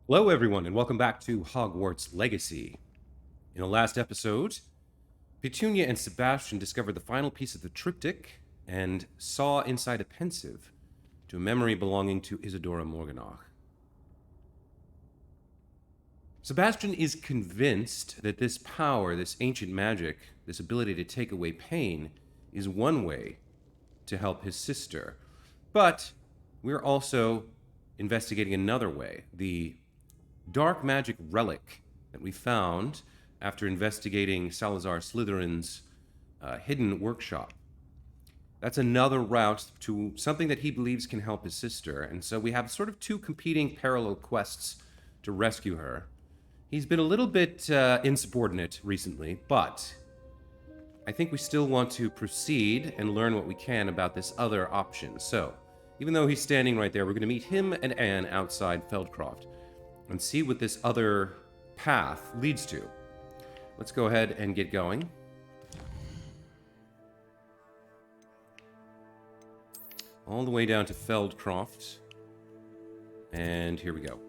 Hello, everyone, and welcome back to Hogwarts Legacy. In the last episode, Petunia and Sebastian discovered the final piece of the triptych and saw inside a pensive to a memory belonging to Isadora Morganach. Sebastian is convinced that this power, this ancient magic, this ability to take away pain, is one way to help his sister. But we're also investigating another way, the dark magic relic that we found after investigating Salazar Slytherin's hidden workshop. That's another route to something that he believes can help his sister, and so we have sort of two competing parallel quests to rescue her. He's been a little bit insubordinate recently, but I think we still want to proceed and learn what we can about this other option. So, even though he's standing right there, we're going to meet him and Anne outside Feldcroft and see what this other path leads to. Let's go ahead and get going. All the way down to Feldcroft. And here we go.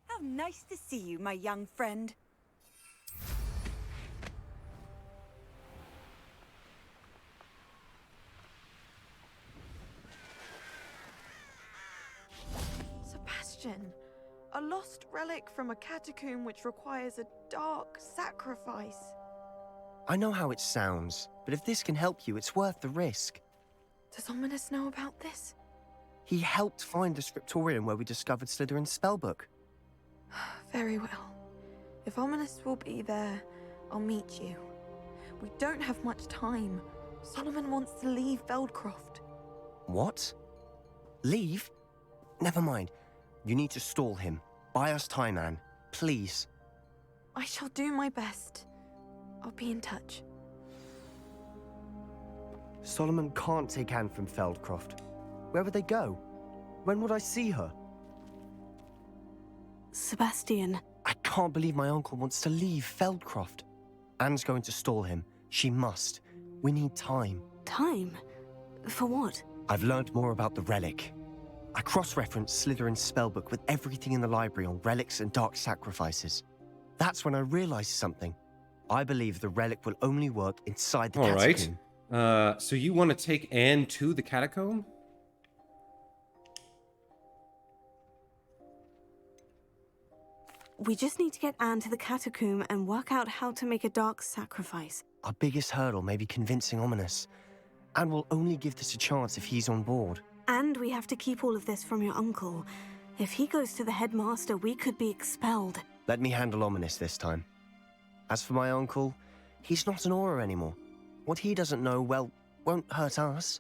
How nice to see you, my young friend. Sebastian, a lost relic from a catacomb which requires a dark sacrifice. I know how it sounds, but if this can help you, it's worth the risk. Does Ominous know about this? He helped find the scriptorium where we discovered Slytherin's spellbook. Very well. If Ominous will be there, I'll meet you. We don't have much time. Solomon wants to leave Feldcroft. What? Leave? Never mind. You need to stall him. Buy us time, Anne. Please. I shall do my best. I'll be in touch. Solomon can't take Anne from Feldcroft. Where would they go? When would I see her? Sebastian. I can't believe my uncle wants to leave Feldcroft. Anne's going to stall him. She must. We need time. Time? For what? I've learned more about the relic. I cross-referenced Slytherin's spellbook with everything in the library on relics and dark sacrifices. That's when I realized something. I believe the relic will only work inside the catacomb. All right. So you want to take Anne to the catacomb? We just need to get Anne to the catacomb and work out how to make a dark sacrifice. Our biggest hurdle may be convincing Ominous. And we'll only give this a chance if he's on board. And we have to keep all of this from your uncle. If he goes to the headmaster, we could be expelled. Let me handle Ominous this time. As for my uncle, he's not an Auror anymore. What he doesn't know, well, won't hurt us.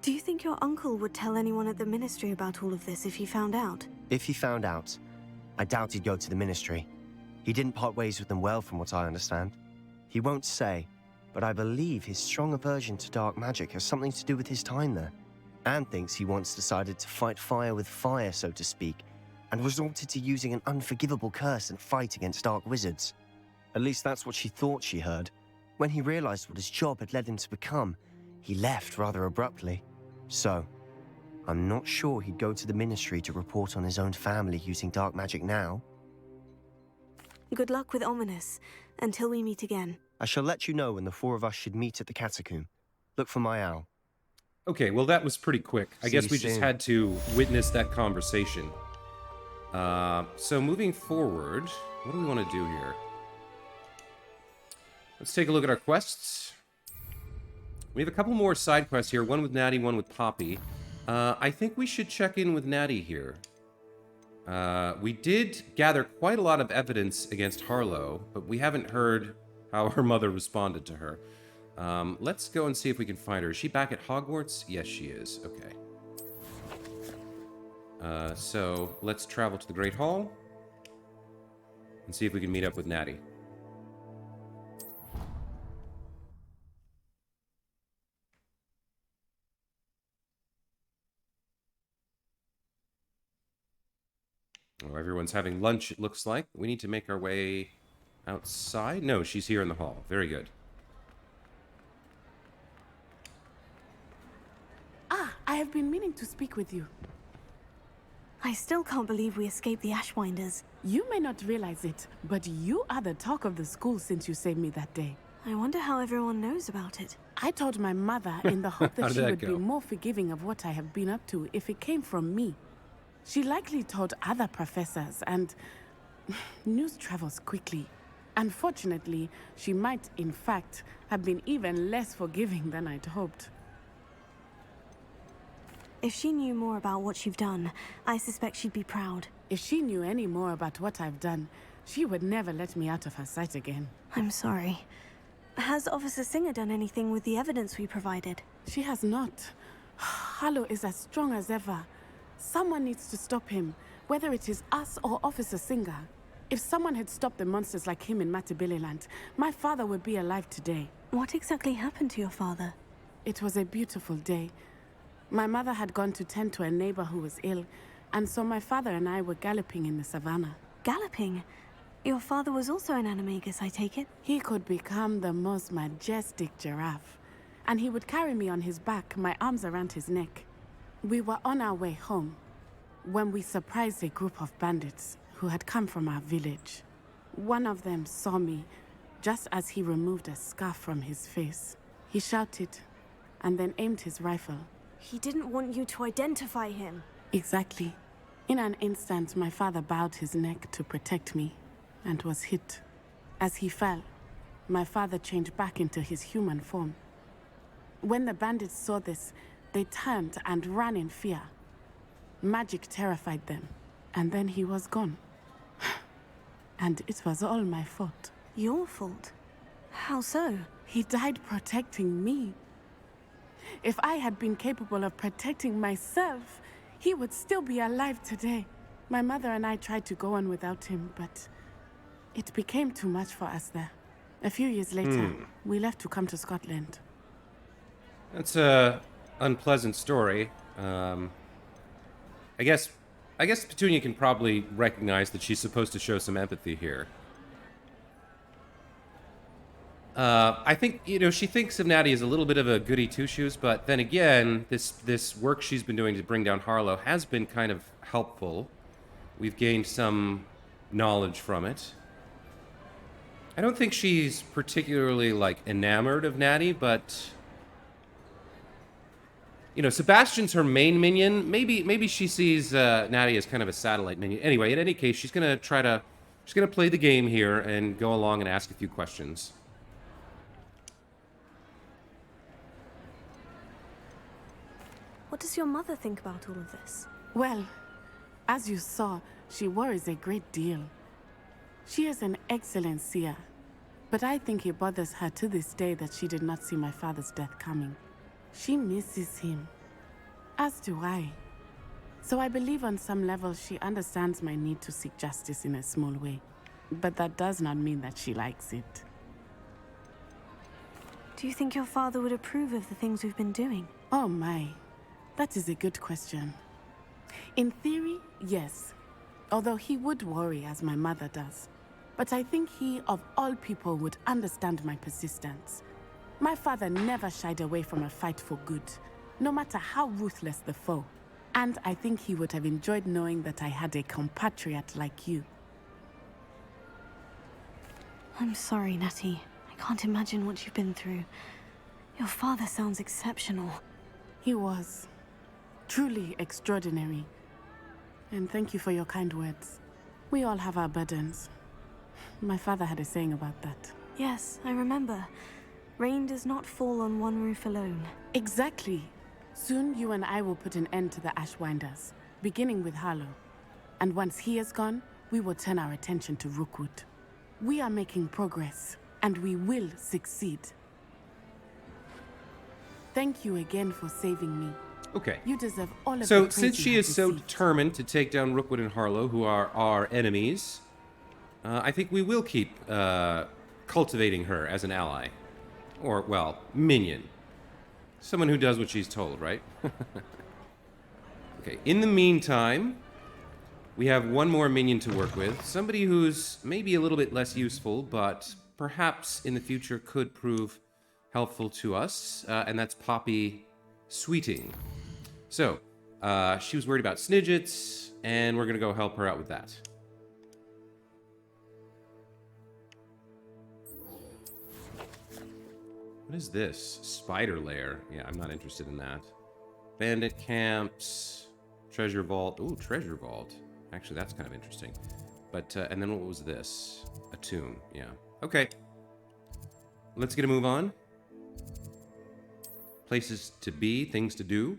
Do you think your uncle would tell anyone at the ministry about all of this if he found out? If he found out, I doubt he'd go to the ministry. He didn't part ways with them well, from what I understand. He won't say, but I believe his strong aversion to dark magic has something to do with his time there. Anne thinks he once decided to fight fire with fire, so to speak, and resorted to using an unforgivable curse and fight against dark wizards. At least that's what she thought she heard. When he realized what his job had led him to become, he left rather abruptly. So, I'm not sure he'd go to the ministry to report on his own family using dark magic now. Good luck with Ominous, until we meet again. I shall let you know when the four of us should meet at the catacomb. Look for my owl. Okay, well, that was pretty quick. I See guess you we just soon. had to witness that conversation. So moving forward, what do we want to do here? Let's take a look at our quests. We have a couple more side quests here, one with Natty, one with Poppy. I think we should check in with Natty here. We did gather quite a lot of evidence against Harlow, but we haven't heard how her mother responded to her. Let's go and see if we can find her. Is she back at Hogwarts? Yes, she is. Okay. So let's travel to the Great Hall and see if we can meet up with Natty. Oh, everyone's having lunch, it looks like. We need to make our way outside. No, she's here in the hall. Very good. Ah, I have been meaning to speak with you. I still can't believe we escaped the Ashwinders. You may not realize it, but you are the talk of the school since you saved me that day. I wonder how everyone knows about it. I told my mother in the hope How that did she that would be go? more forgiving of what I have been up to if it came from me. She likely told other professors, and news travels quickly. Unfortunately, she might, in fact, have been even less forgiving than I'd hoped. If she knew more about what you've done, I suspect she'd be proud. If she knew any more about what I've done, she would never let me out of her sight again. I'm sorry. Has Officer Singer done anything with the evidence we provided? She has not. Harlow is as strong as ever. Someone needs to stop him, whether it is us or Officer Singer. If someone had stopped the monsters like him in Matabeleland, my father would be alive today. What exactly happened to your father? It was a beautiful day. My mother had gone to tend to a neighbor who was ill, and so my father and I were galloping in the savannah. Galloping? Your father was also an animagus, I take it? He could become the most majestic giraffe, and he would carry me on his back, my arms around his neck. We were on our way home when we surprised a group of bandits who had come from our village. One of them saw me just as he removed a scarf from his face. He shouted and then aimed his rifle. He didn't want you to identify him. Exactly. In an instant, my father bowed his neck to protect me and was hit. As he fell, my father changed back into his human form. When the bandits saw this, they turned and ran in fear. Magic terrified them, and then he was gone. And it was all my fault. Your fault? How so? He died protecting me. If I had been capable of protecting myself, he would still be alive today. My mother and I tried to go on without him, but it became too much for us there. A few years later, we left to come to Scotland. That's a unpleasant story. I guess Petunia can probably recognize that she's supposed to show some empathy here. I think, she thinks of Natty as a little bit of a goody two-shoes, but then again, this work she's been doing to bring down Harlow has been kind of helpful. We've gained some knowledge from it. I don't think she's particularly, enamored of Natty, but... Sebastian's her main minion. Maybe she sees Natty as kind of a satellite minion. Anyway, in any case, she's gonna play the game here and go along and ask a few questions. What does your mother think about all of this? Well, as you saw, she worries a great deal. She is an excellent seer, but I think it bothers her to this day that she did not see my father's death coming. She misses him, as do I. So I believe on some level she understands my need to seek justice in a small way. But that does not mean that she likes it. Do you think your father would approve of the things we've been doing? Oh my, that is a good question. In theory, yes. Although he would worry as my mother does. But I think he, of all people, would understand my persistence. My father never shied away from a fight for good, no matter how ruthless the foe. And I think he would have enjoyed knowing that I had a compatriot like you. I'm sorry, Natty. I can't imagine what you've been through. Your father sounds exceptional. He was truly extraordinary. And thank you for your kind words. We all have our burdens. My father had a saying about that. Yes, I remember. Rain does not fall on one roof alone. Exactly. Soon you and I will put an end to the Ashwinders, beginning with Harlow. And once he is gone, we will turn our attention to Rookwood. We are making progress, and we will succeed. Thank you again for saving me. Okay. You deserve all of the So, praise since you she have is so received. determined to take down Rookwood and Harlow, who are our enemies, I think we will keep cultivating her as an ally. Or, well, minion. Someone who does what she's told, right? Okay, in the meantime, we have one more minion to work with. Somebody who's maybe a little bit less useful, but perhaps in the future could prove helpful to us. And that's Poppy Sweeting. So, she was worried about Snidgets, and we're going to go help her out with that. What is this? Spider lair. Yeah, I'm not interested in that. Bandit camps. Treasure vault. Ooh, treasure vault. Actually, that's kind of interesting. But, and then what was this? A tomb. Yeah. Okay. Let's get a move on. Places to be, things to do.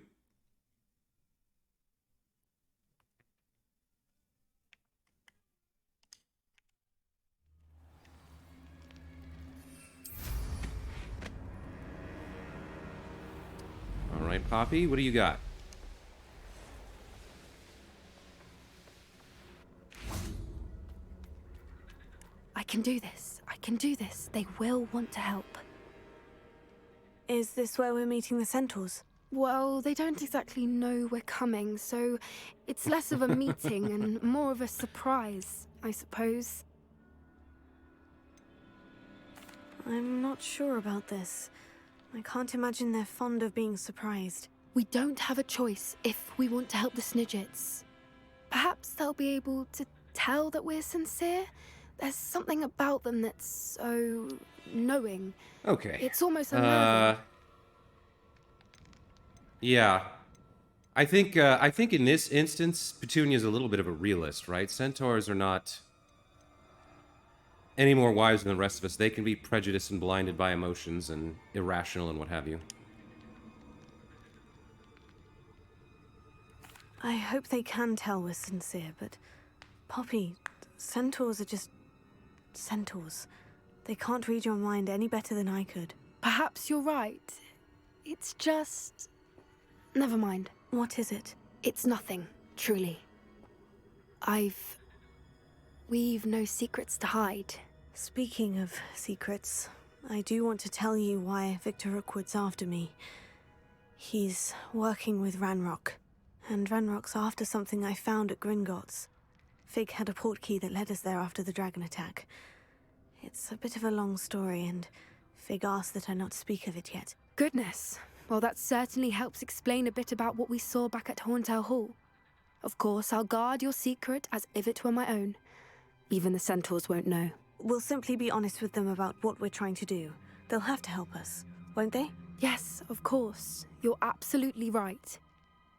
All right, Poppy, what do you got? I can do this. I can do this. They will want to help. Is this where we're meeting the centaurs? Well, they don't exactly know we're coming, so it's less of a meeting and more of a surprise, I suppose. I'm not sure about this. I can't imagine they're fond of being surprised. We don't have a choice if we want to help the Snidgets. Perhaps they'll be able to tell that we're sincere? There's something about them that's so knowing. Okay. It's almost unnerving. Yeah. I think in this instance, Petunia's a little bit of a realist, right? Centaurs are not any more wise than the rest of us. They can be prejudiced and blinded by emotions and irrational and what have you. I hope they can tell we're sincere, but Poppy, centaurs are just centaurs. They can't read your mind any better than I could. Perhaps you're right. It's just... Never mind. What is it? It's nothing, truly. We've no secrets to hide. Speaking of secrets, I do want to tell you why Victor Rookwood's after me. He's working with Ranrock, and Ranrock's after something I found at Gringotts. Fig had a portkey that led us there after the dragon attack. It's a bit of a long story, and Fig asked that I not speak of it yet. Goodness. Well, that certainly helps explain a bit about what we saw back at Horntail Hall. Of course, I'll guard your secret as if it were my own. Even the centaurs won't know. We'll simply be honest with them about what we're trying to do. They'll have to help us, won't they? Yes, of course. You're absolutely right.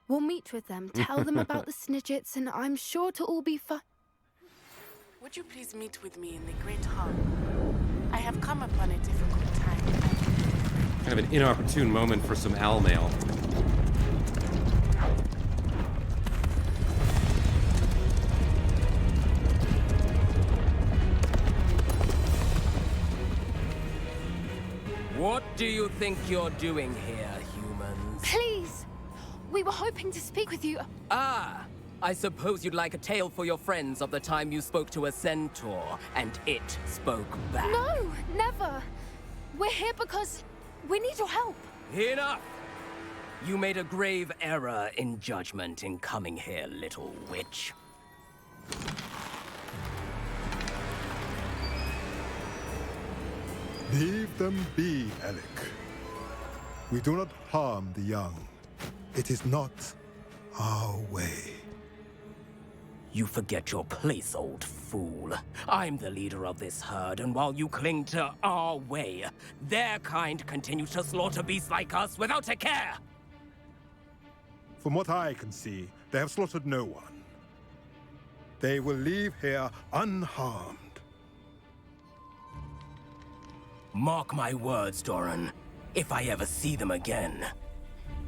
We'll meet with them, tell them about the Snidgets, and I'm sure to all be fine. Would you please meet with me in the Great Hall? I have come upon a difficult time. Kind of an inopportune moment for some owl mail. What do you think you're doing here, humans? Please! We were hoping to speak with you. Ah! I suppose you'd like a tale for your friends of the time you spoke to a centaur, and it spoke back. No, never. We're here because we need your help. Enough! You made a grave error in judgment in coming here, little witch. Leave them be, Alec. We do not harm the young. It is not our way. You forget your place, old fool. I'm the leader of this herd, and while you cling to our way, their kind continue to slaughter beasts like us without a care! From what I can see, they have slaughtered no one. They will leave here unharmed. Mark my words, Doran. If I ever see them again,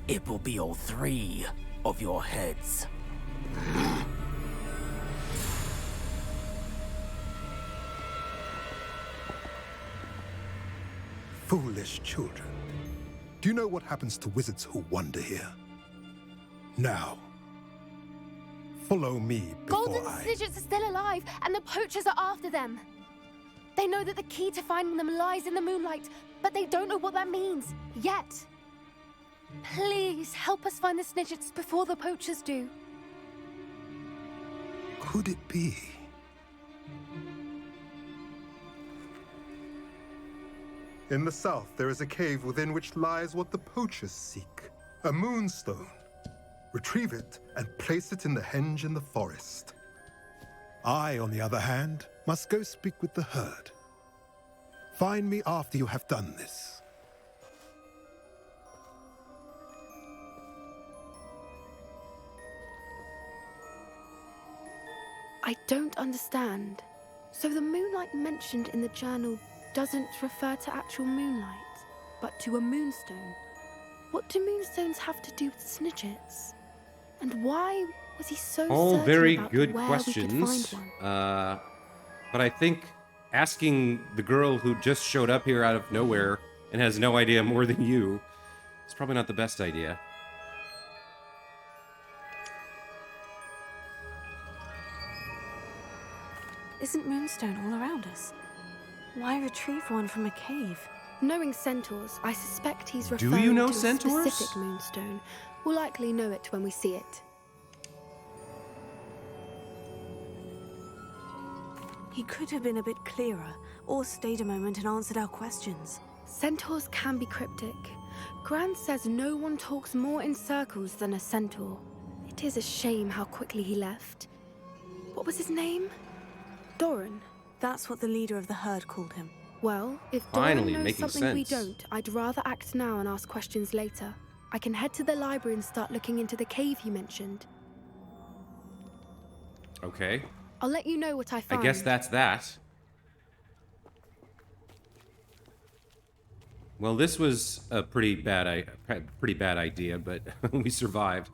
it will be all 3 of your heads. Foolish children. Do you know what happens to wizards who wander here? Now, follow me before Golden Snidgets are still alive, and the poachers are after them. They know that the key to finding them lies in the moonlight, but they don't know what that means, yet. Please, help us find the Snidgets before the poachers do. could it be? In the south, there is a cave within which lies what the poachers seek. A moonstone. Retrieve it and place it in the henge in the forest. I, on the other hand, must go speak with the herd. Find me after you have done this. I don't understand. So the moonlight mentioned in the journal doesn't refer to actual moonlight, but to a moonstone. What do moonstones have to do with Snidgets? And why was he so All certain very about good where questions. we could find one? But I think asking the girl who just showed up here out of nowhere and has no idea more than you is probably not the best idea. Isn't moonstone all around us? Why retrieve one from a cave? Knowing centaurs, I suspect he's Do referring you know to a centaurs? specific moonstone. We'll likely know it when we see it. He could have been a bit clearer, or stayed a moment and answered our questions. Centaurs can be cryptic. Gran says no one talks more in circles than a centaur. It is a shame how quickly he left. What was his name? Doran. That's what the leader of the herd called him. Well, if Finally, Doran knows making something we sense. don't, I'd rather act now and ask questions later. I can head to the library and start looking into the cave you mentioned. Okay. I'll let you know what I I find. guess that's that. Well, this was a pretty bad idea, but we survived.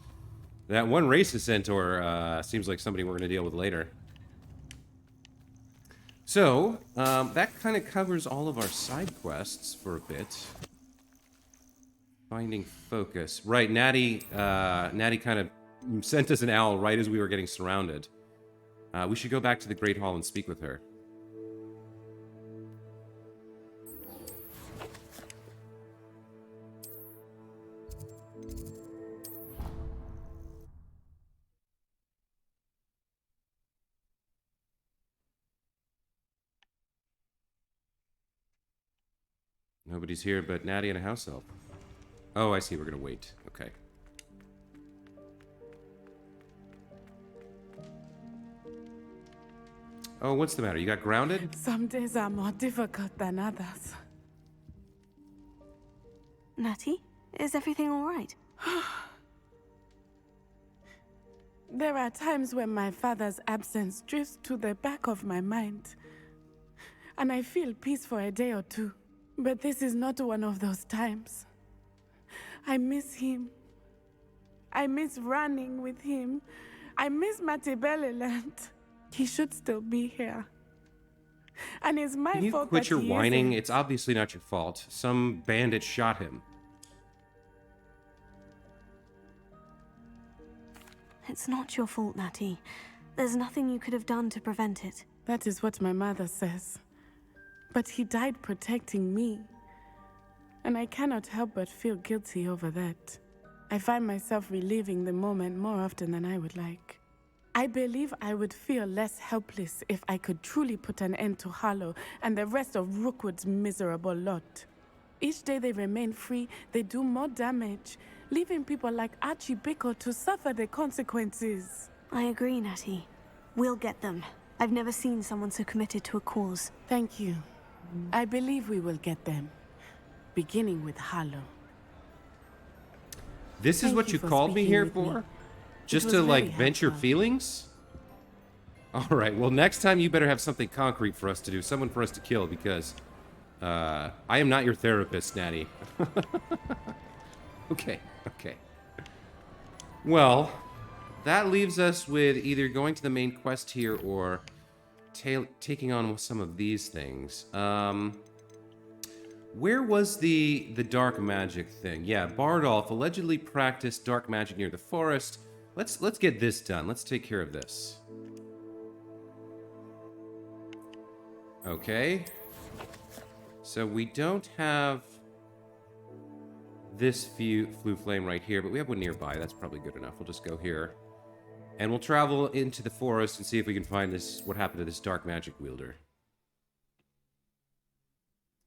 That one racist centaur seems like somebody we're going to deal with later. So, that kind of covers all of our side quests for a bit. Finding focus. Right, Natty kind of sent us an owl right as we were getting surrounded. We should go back to the Great Hall and speak with her. Nobody's here but Natty and a house elf. Oh, I see. We're gonna wait. Okay. Oh, what's the matter? You got grounded? Some days are more difficult than others. Natty, is everything all right? There are times when my father's absence drifts to the back of my mind, and I feel peace for a day or two. But this is not one of those times. I miss him. I miss running with him. I miss Matibeleland. He should still be here. And it's my Can you fault quit that your he whining? isn't. It's obviously not your fault. Some bandit shot him. It's not your fault, Natty. There's nothing you could have done to prevent it. That is what my mother says. But he died protecting me. And I cannot help but feel guilty over that. I find myself reliving the moment more often than I would like. I believe I would feel less helpless if I could truly put an end to Harlow and the rest of Rookwood's miserable lot. Each day they remain free, they do more damage, leaving people like Archie Bickle to suffer the consequences. I agree, Natty. We'll get them. I've never seen someone so committed to a cause. Thank you. I believe we will get them, beginning with Harlow. This is Thank what you you for called me speaking here with for? me. Just was to, like, very vent your helpful. feelings? Alright, well, next time you better have something concrete for us to do. Someone for us to kill, because... I am not your therapist, Natty. Okay. Well, that leaves us with either going to the main quest here or taking on some of these things. Where was the dark magic thing? Yeah, Bardolph allegedly practiced dark magic near the forest. Let's get this done. Let's take care of this. Okay. So we don't have this flue flame right here, but we have one nearby. That's probably good enough. We'll just go here. And we'll travel into the forest and see if we can find what happened to this dark magic wielder.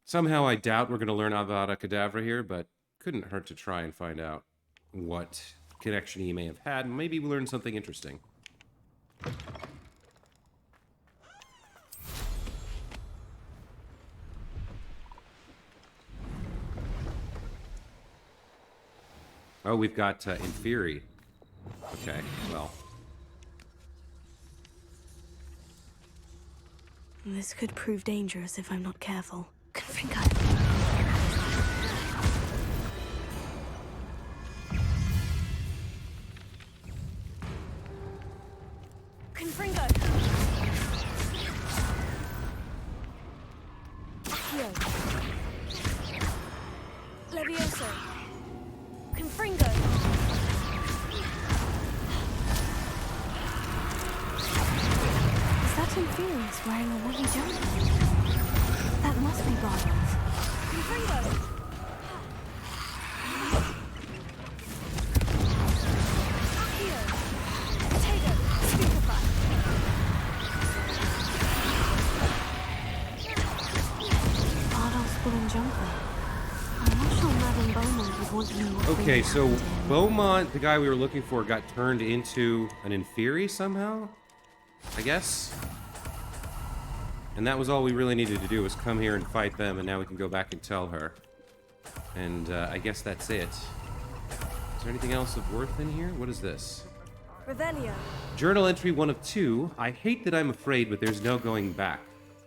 Somehow I doubt we're going to learn Avada Kedavra here, but couldn't hurt to try and find out what connection he may have had. Maybe we learn something interesting. Oh, we've got Inferi. Okay, well. This could prove dangerous if I'm not careful. Confringo. Confringo! Accio! Levioso! Confringo! Is that Inferius wearing a woolly jumper? That must be Bardolph. Confringo! Accio! Potato! Stupefy! Bardolph's woolen jumper. I'm not sure Madame Beaumont would want to know what's Okay, really so happened to him. Beaumont, the guy we were looking for, got turned into an Inferi somehow? I guess? And that was all we really needed to do, was come here and fight them, and now we can go back and tell her. And I guess that's it. Is there anything else of worth in here? What is this? Revelio! Journal entry 1 of 2. I hate that I'm afraid, but there's no going back.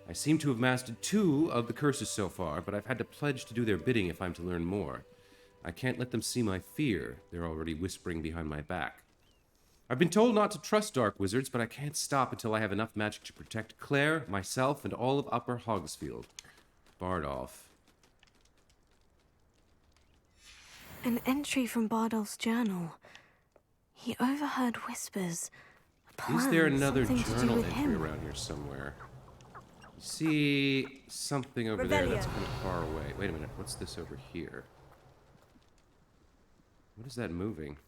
I seem to have mastered 2 of the curses so far, but I've had to pledge to do their bidding if I'm to learn more. I can't let them see my fear. They're already whispering behind my back. I've been told not to trust dark wizards, but I can't stop until I have enough magic to protect Claire, myself, and all of Upper Hogsfield. Bardolph. An entry from Bardolph's journal. He overheard whispers. A plan, Is there another something to do journal with entry him. around here somewhere? I see something over there that's kind of far away. Wait a minute, what's this over here? What is that moving?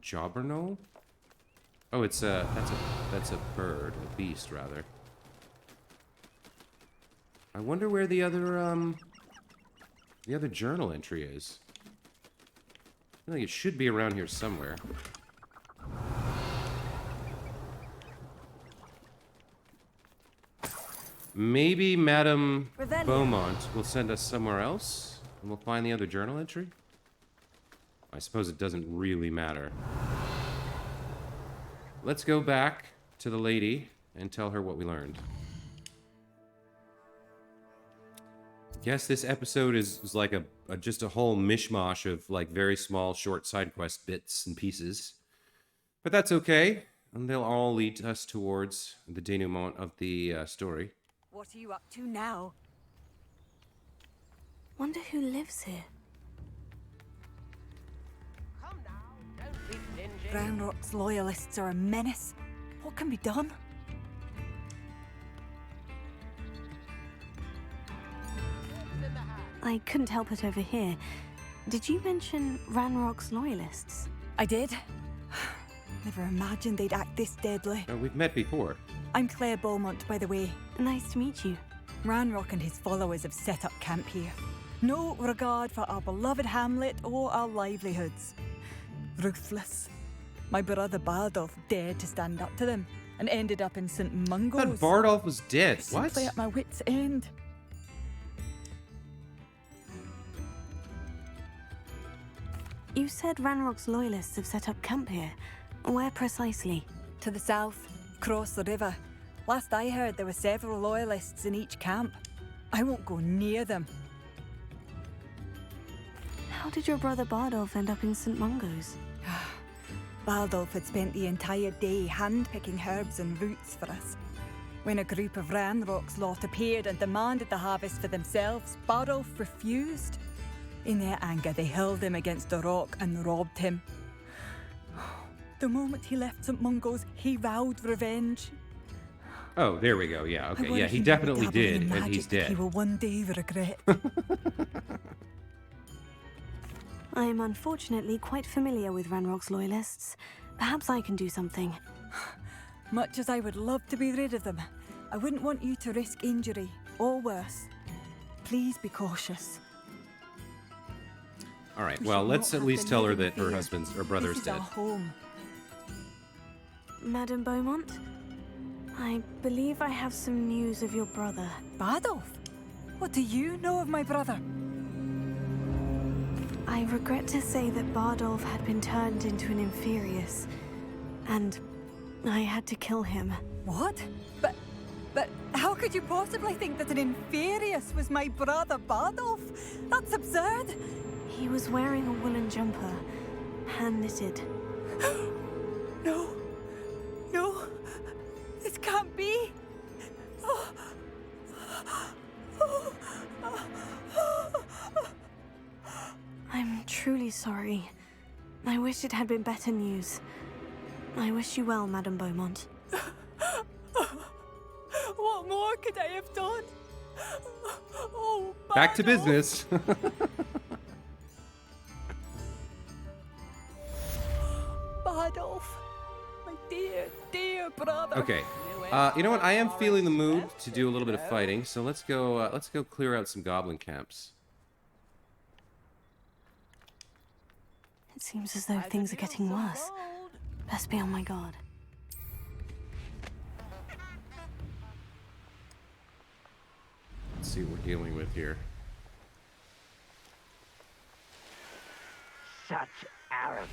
Jobberknoll? Oh, that's a bird, a beast rather. I wonder where the other journal entry is. I feel like it should be around here somewhere. Maybe Madame Revelio. Beaumont will send us somewhere else, and we'll find the other journal entry? I suppose it doesn't really matter. Let's go back to the lady and tell her what we learned. Guess this episode is like just a whole mishmash of like very small short side quest bits and pieces. But that's okay, and they'll all lead us towards the denouement of the story. What are you up to now? Wonder who lives here. Ranrock's loyalists are a menace. What can be done? I couldn't help it over here. Did you mention Ranrock's loyalists? I did. Never imagined they'd act this deadly. Oh, we've met before. I'm Claire Beaumont, by the way. Nice to meet you. Ranrock and his followers have set up camp here. No regard for our beloved hamlet or our livelihoods. Ruthless. My brother Bardolph dared to stand up to them and ended up in St. I Mungo's. thought Bardolph was dead. What? Simply at my wit's end. You said Ranrock's loyalists have set up camp here. Where precisely? To the south, across the river. Last I heard, there were several loyalists in each camp. I won't go near them. How did your brother Bardolph end up in St. Mungo's? Bardolph had spent the entire day hand-picking herbs and roots for us. When a group of Ranrock's lot appeared and demanded the harvest for themselves, Bardolph refused. In their anger, they hurled him against a rock and robbed him. The moment he left St. Mungo's, he vowed revenge. Oh, there we go. Yeah, I okay. worry Yeah, he never definitely dabbled in did, and magic he's that He dead. will one day regret. I am unfortunately quite familiar with Ranrock's loyalists. Perhaps I can do something. Much as I would love to be rid of them, I wouldn't want you to risk injury, or worse. Please be cautious. All right, We well, should let's not at have least them tell her living that her fear. husband's, her brother's This is dead. our home. Madame Beaumont, I believe I have some news of your brother. Badolf? What do you know of my brother? I regret to say that Bardolph had been turned into an Inferius, and I had to kill him. What? But how could you possibly think that an Inferius was my brother Bardolph? That's absurd. He was wearing a woolen jumper, hand-knitted. No. No. This can't be. I'm truly sorry. I wish it had been better news. I wish you well, Madame Beaumont. What more could I have done? Oh, Back to Bardolph. business. Bardolph. My dear, dear brother. Okay. You know what? I am feeling the mood to do a little bit of fighting, so let's go clear out some goblin camps. It seems as though things are getting worse. Best be on my guard. Let's see what we're dealing with here. Such arrogance.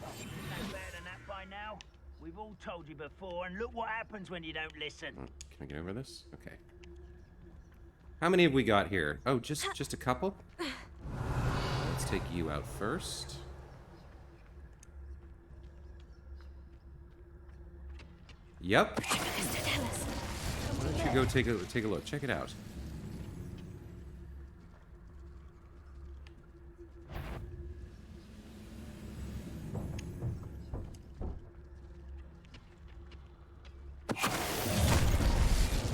No better than that by now. We've all told you before, and look what happens when you don't listen. Oh, can I get over this? Okay. How many have we got here? Oh, just a couple? Let's take you out first. Yep. Why don't you go take a look? Check it out.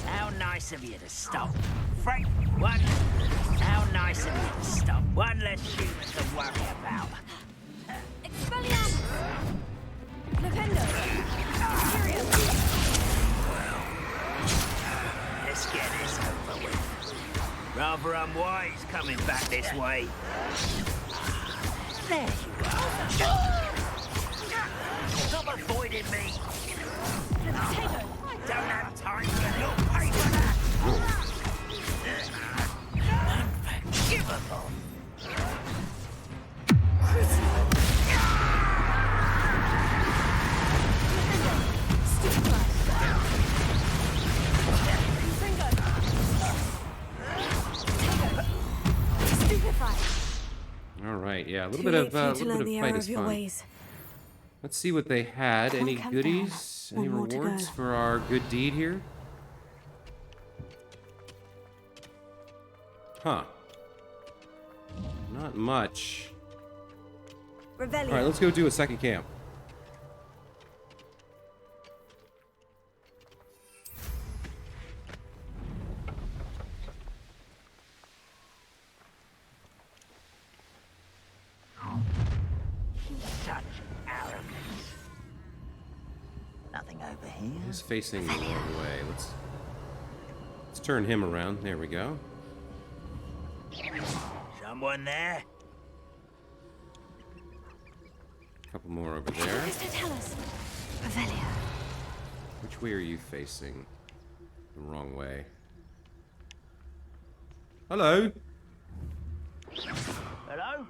How nice of you to stop. Frank, one. How nice of you to stop. One less human to worry about. Expelliarmus! Lupendo! Let's get this over with. Rather unwise coming back this way. There you are. Stop avoiding me. I don't have time for your paper. Unforgivable. All right, yeah, a little Too bit late of for you to little learn bit the of fight error is of your fun. ways. Let's see what they had. Can't Any camp goodies? down. Any One more to rewards go. for our good deed here? Huh. Not much. Revelio. All right, let's go do a second camp. Such arrogance. Nothing over here. He's facing the wrong way. Let's turn him around. There we go. Someone there? A couple more over there. Aristotelis! Revelio. Which way are you facing? The wrong way. Hello. Hello?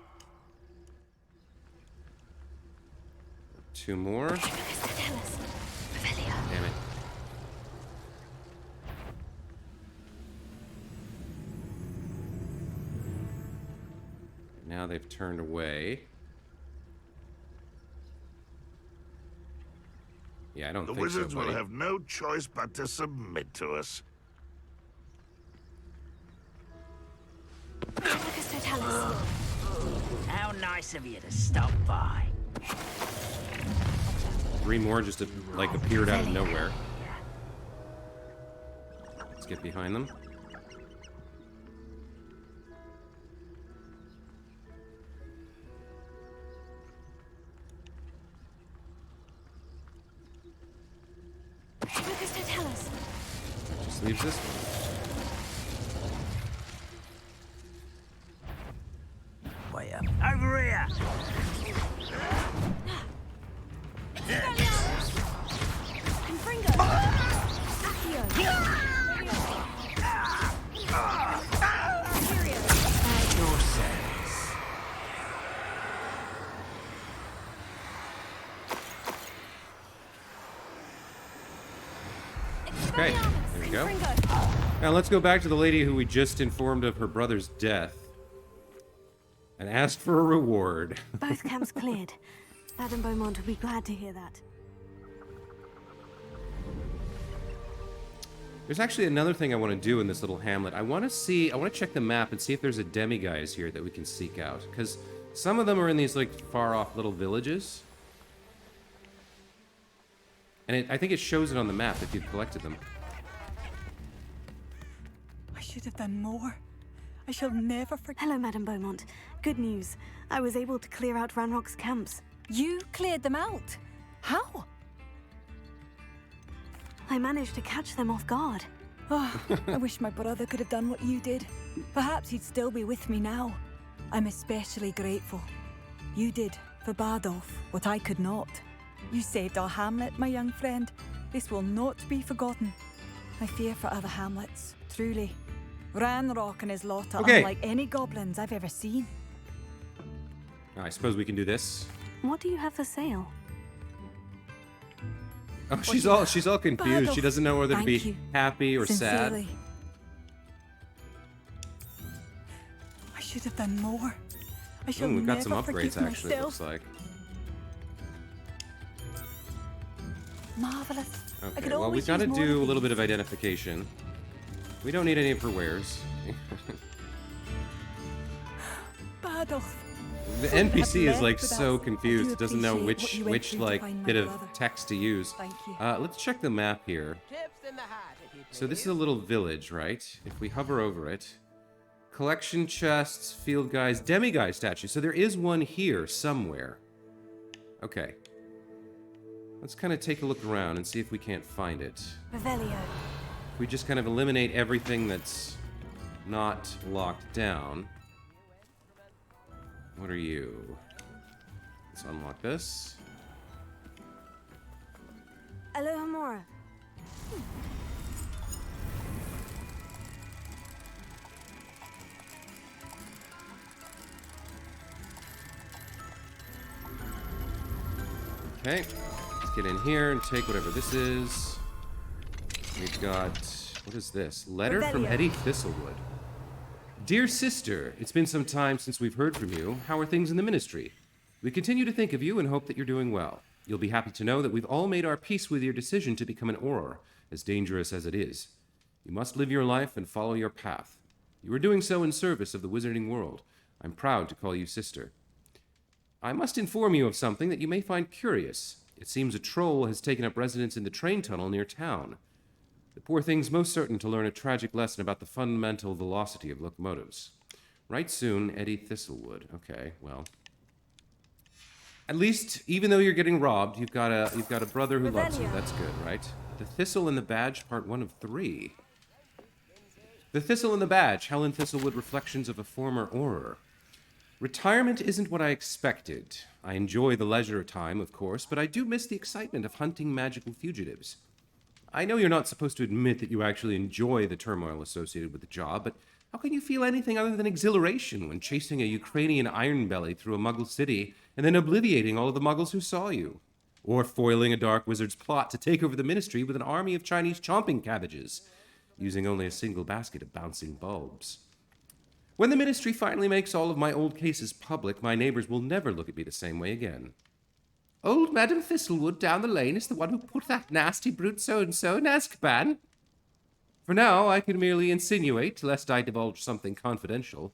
Two more. Aristotelis! Revelio. Damn it. Now they've turned away. Yeah, I don't The think wizards so, will buddy. have no choice but to submit to us. Aristotelis! How nice of you to stop by. Three more just like appeared out of nowhere. Let's get behind them. Just leaves this. Way up. Over here! Okay, there we go. Now let's go back to the lady who we just informed of her brother's death and asked for a reward. Both camps cleared. Madame Beaumont will be glad to hear that. There's actually another thing I want to do in this little hamlet. I want to check the map and see if there's a demiguise here that we can seek out. Because some of them are in these, like, far-off little villages. And I think it shows it on the map if you've collected them. I should have done more. I shall never forget. Hello, Madame Beaumont. Good news. I was able to clear out Ranrock's camps. You cleared them out? How? I managed to catch them off guard. Oh, I wish my brother could have done what you did. Perhaps he'd still be with me now. I'm especially grateful. You did, for Bardolph, what I could not. You saved our hamlet, my young friend. This will not be forgotten. I fear for other hamlets, truly. Ranrock and his lot are unlike any goblins I've ever seen. I suppose we can do this. What do you have for sale? Oh, she's all confused. She doesn't know whether to be happy or Sincerely. sad. I should have done more. I shall We've got never some upgrades forgive actually, it looks myself. like. Marvelous. Okay, well, we've got to do a little bit of identification. We don't need any of her wares. Bardolph. The NPC is like so confused. It doesn't know which like bit of text to use. Thank you. Let's check the map here. So this is a little village, right? If we hover over it, collection chests, field guides, demiguise statues. So there is one here somewhere. Okay. Let's kind of take a look around and see if we can't find it. Revelio. If we just kind of eliminate everything that's not locked down. What are you? Let's unlock this. Alohomora. Okay, let's get in here and take whatever this is. We've got, what is this? Letter from Eddie Thistlewood. Dear sister, it's been some time since we've heard from you. How are things in the ministry? We continue to think of you and hope that you're doing well. You'll be happy to know that we've all made our peace with your decision to become an Auror, as dangerous as it is. You must live your life and follow your path. You are doing so in service of the wizarding world. I'm proud to call you sister. I must inform you of something that you may find curious. It seems a troll has taken up residence in the train tunnel near town. The poor thing's most certain to learn a tragic lesson about the fundamental velocity of locomotives. Right soon, Eddie Thistlewood. Okay, well. At least, even though you're getting robbed, you've got a brother who loves you. That's good, right? The Thistle and the Badge, part 1 of 3. The Thistle and the Badge, Helen Thistlewood, Reflections of a Former Auror. Retirement isn't what I expected. I enjoy the leisure time, of course, but I do miss the excitement of hunting magical fugitives. I know you're not supposed to admit that you actually enjoy the turmoil associated with the job, but how can you feel anything other than exhilaration when chasing a Ukrainian ironbelly through a Muggle city and then obliviating all of the Muggles who saw you? Or foiling a dark wizard's plot to take over the ministry with an army of Chinese chomping cabbages, using only a single basket of bouncing bulbs. When the ministry finally makes all of my old cases public, my neighbors will never look at me the same way again. Old Madam Thistlewood down the lane is the one who put that nasty brute so-and-so in Azkaban. For now, I can merely insinuate, lest I divulge something confidential.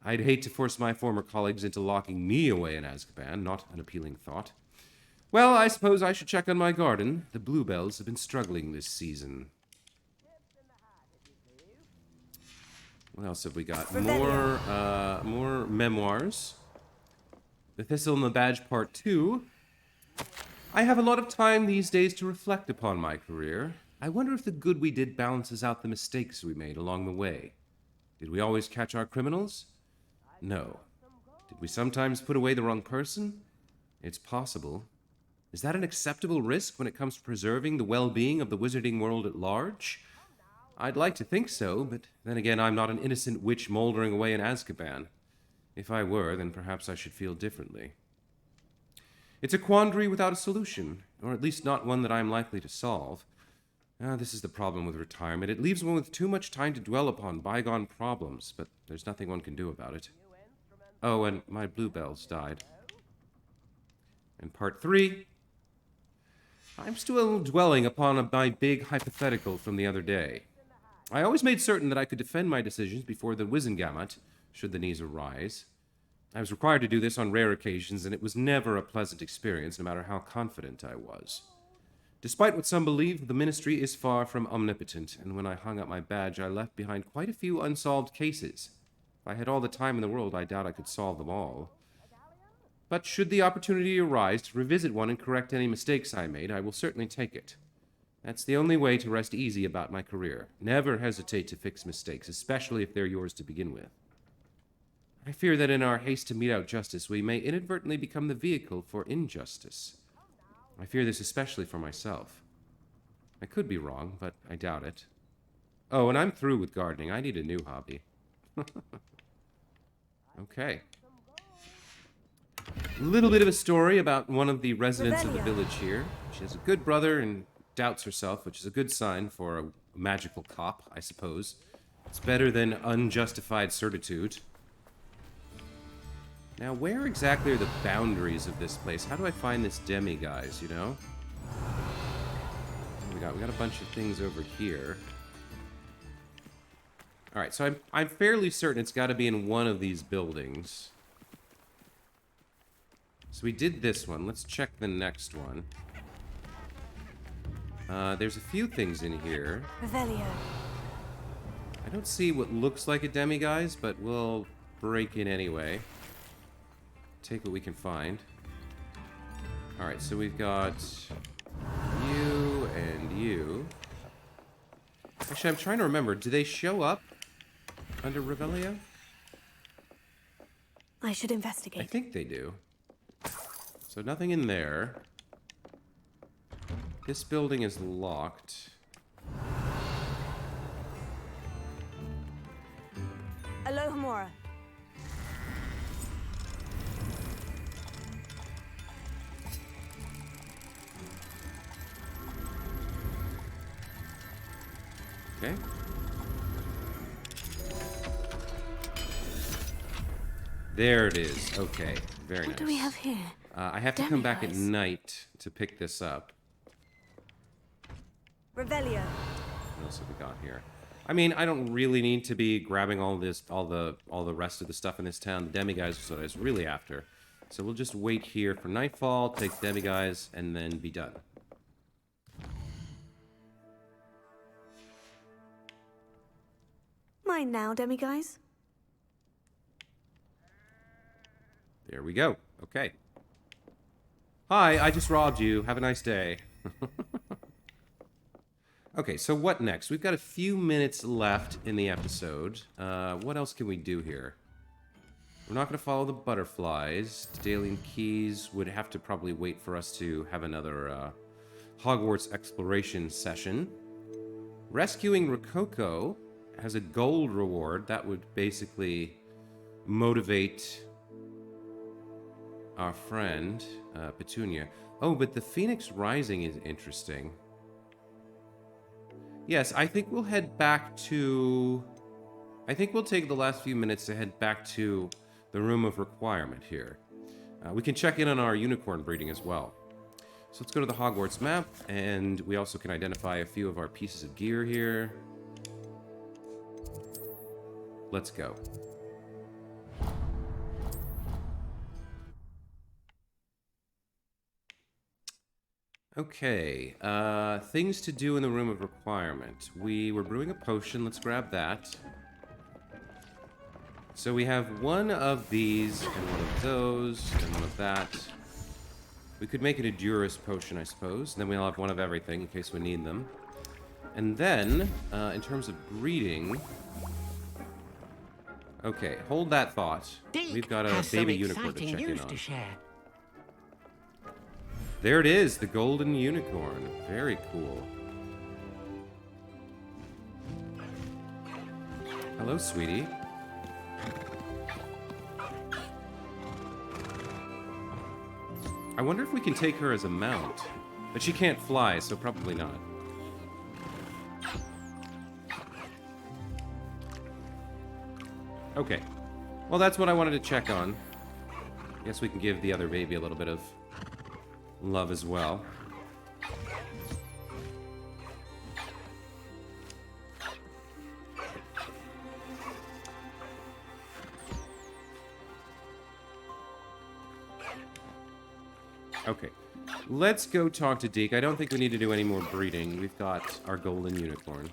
I'd hate to force my former colleagues into locking me away in Azkaban, not an appealing thought. Well, I suppose I should check on my garden. The bluebells have been struggling this season. What else have we got? More memoirs. The Thistle and the Badge, Part 2. I have a lot of time these days to reflect upon my career. I wonder if the good we did balances out the mistakes we made along the way. Did we always catch our criminals? No. Did we sometimes put away the wrong person? It's possible. Is that an acceptable risk when it comes to preserving the well-being of the wizarding world at large? I'd like to think so, but then again, I'm not an innocent witch moldering away in Azkaban. If I were, then perhaps I should feel differently. It's a quandary without a solution, or at least not one that I'm likely to solve. This is the problem with retirement. It leaves one with too much time to dwell upon bygone problems, but there's nothing one can do about it. Oh, and my bluebells died. And part 3. I'm still dwelling upon my big hypothetical from the other day. I always made certain that I could defend my decisions before the Wizengamot, should the needs arise. I was required to do this on rare occasions, and it was never a pleasant experience, no matter how confident I was. Despite what some believe, the Ministry is far from omnipotent, and when I hung up my badge, I left behind quite a few unsolved cases. If I had all the time in the world, I doubt I could solve them all. But should the opportunity arise to revisit one and correct any mistakes I made, I will certainly take it. That's the only way to rest easy about my career. Never hesitate to fix mistakes, especially if they're yours to begin with. I fear that in our haste to mete out justice, we may inadvertently become the vehicle for injustice. I fear this especially for myself. I could be wrong, but I doubt it. Oh, and I'm through with gardening. I need a new hobby. Okay. A little bit of a story about one of the residents of the village here. She has a good brother and doubts herself, which is a good sign for a magical cop, I suppose. It's better than unjustified certitude. Now, where exactly are the boundaries of this place? How do I find this demi-guise, you know? What do we got a bunch of things over here. Alright, so I'm fairly certain it's got to be in one of these buildings. So we did this one. Let's check the next one. There's a few things in here. Revelio. I don't see what looks like a demi-guise, but we'll break in anyway. Take what we can find. Alright, so we've got you and you. Actually, I'm trying to remember. Do they show up under Revelio? I should investigate. I think they do. So nothing in there. This building is locked. Alohomora. Okay. There it is. Okay. Very nice. What do we have here? I have to come back at night to pick this up. Revelio. What else have we got here? I mean, I don't really need to be grabbing all the rest of the stuff in this town. The demi-guise is what I was really after. So we'll just wait here for nightfall, take the demi-guise, and then be done. Mine now, demi-guise. There we go. Okay. Hi, I just robbed you. Have a nice day. Okay, so what next? We've got a few minutes left in the episode. What else can we do here? We're not going to follow the butterflies. Daleen Keys would have to probably wait for us to have another Hogwarts exploration session. Rescuing Rococo has a gold reward. That would basically motivate our friend, Petunia. Oh, but the Phoenix Rising is interesting. Yes, I think we'll head back to... I think we'll take the last few minutes to head back to the Room of Requirement here. We can check in on our unicorn breeding as well. So let's go to the Hogwarts map, and we also can identify a few of our pieces of gear here. Let's go. Okay, things to do in the Room of Requirement. We were brewing a potion, let's grab that. So we have one of these, and one of those, and one of that. We could make it a Durus potion, I suppose, and then we'll have one of everything in case we need them. And then, in terms of breeding... Okay, hold that thought. We've got a baby unicorn to check in on. There it is, the golden unicorn. Very cool. Hello, sweetie. I wonder if we can take her as a mount. But she can't fly, so probably not. Okay. Well, that's what I wanted to check on. Guess we can give the other baby a little bit of love as well. Okay. Let's go talk to Deke. I don't think we need to do any more breeding. We've got our golden unicorn.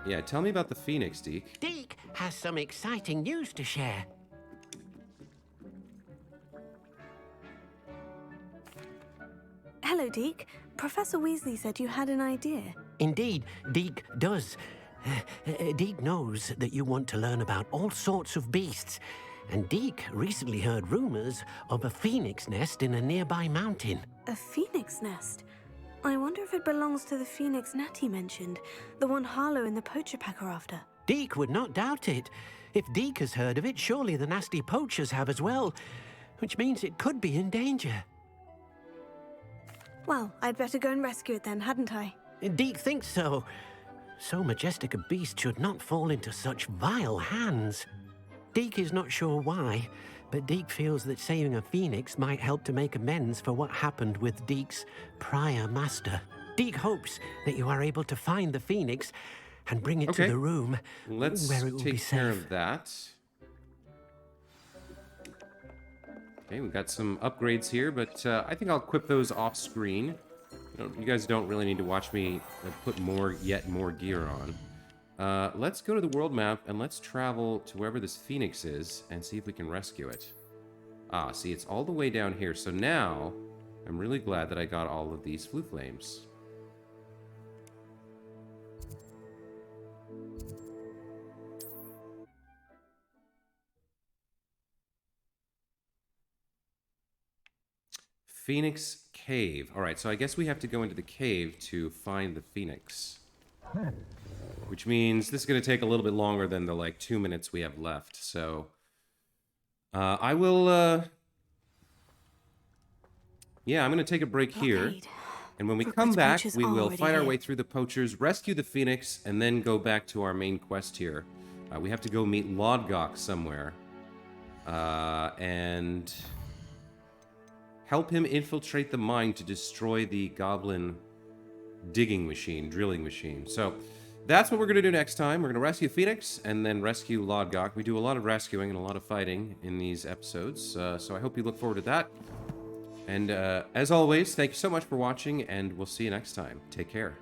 Yeah, tell me about the phoenix, Deke. Deke has some exciting news to share. Hello, Deke. Professor Weasley said you had an idea. Indeed, Deke does. Deke knows that you want to learn about all sorts of beasts, and Deke recently heard rumors of a phoenix nest in a nearby mountain. A phoenix nest? I wonder if it belongs to the phoenix Natty mentioned, the one Harlow and the poacher pack are after. Deke would not doubt it. If Deke has heard of it, surely the nasty poachers have as well, which means it could be in danger. Well, I'd better go and rescue it then, hadn't I? Deke thinks so. So majestic a beast should not fall into such vile hands. Deke is not sure why, but Deke feels that saving a phoenix might help to make amends for what happened with Deke's prior master. Deke hopes that you are able to find the phoenix and bring it to the room where it will be safe. Let's take care of that. Okay, we've got some upgrades here, but I think I'll equip those off screen. You guys don't really need to watch me put yet more gear on. Let's go to the world map and let's travel to wherever this phoenix is and see if we can rescue it. Ah, see, it's all the way down here. So now, I'm really glad that I got all of these flue flames. Phoenix Cave. Alright, so I guess we have to go into the cave to find the phoenix. Which means this is going to take a little bit longer than the, 2 minutes we have left. So, I will, yeah, I'm going to take a break here. And when we come back, we will fight our way through the poachers, rescue the phoenix, and then go back to our main quest here. We have to go meet Lodgok somewhere. And help him infiltrate the mine to destroy the goblin drilling machine. So that's what we're going to do next time. We're going to rescue Phoenix and then rescue Lodgok. We do a lot of rescuing and a lot of fighting in these episodes, so I hope you look forward to that. And as always, thank you so much for watching, and we'll see you next time. Take care.